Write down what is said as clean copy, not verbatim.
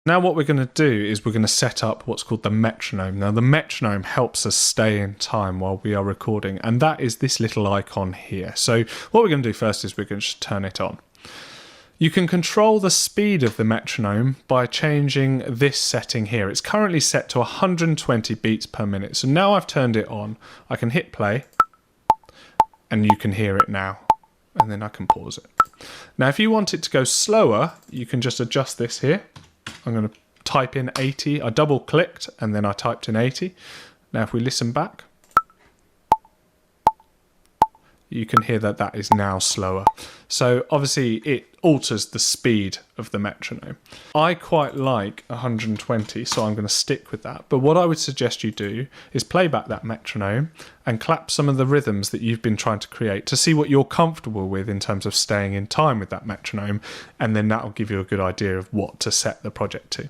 Now what we're going to do is we're going to set up what's called the metronome. Now the metronome helps us stay in time while we are recording, and that is this little icon here. So what we're going to do first is we're going to just turn it on. You can control the speed of the metronome by changing this setting here. It's currently set to 120 beats per minute. So now I've turned it on, I can hit play and you can hear it now. And then I can pause it. Now if you want it to go slower, you can just adjust this here. I'm going to type in 80. I double clicked and then I typed in 80. Now if we listen back, you can hear that that is now slower. So obviously it alters the speed of the metronome. I quite like 120, so I'm going to stick with that. But what I would suggest you do is play back that metronome and clap some of the rhythms that you've been trying to create to see what you're comfortable with in terms of staying in time with that metronome, and then that'll give you a good idea of what to set the project to.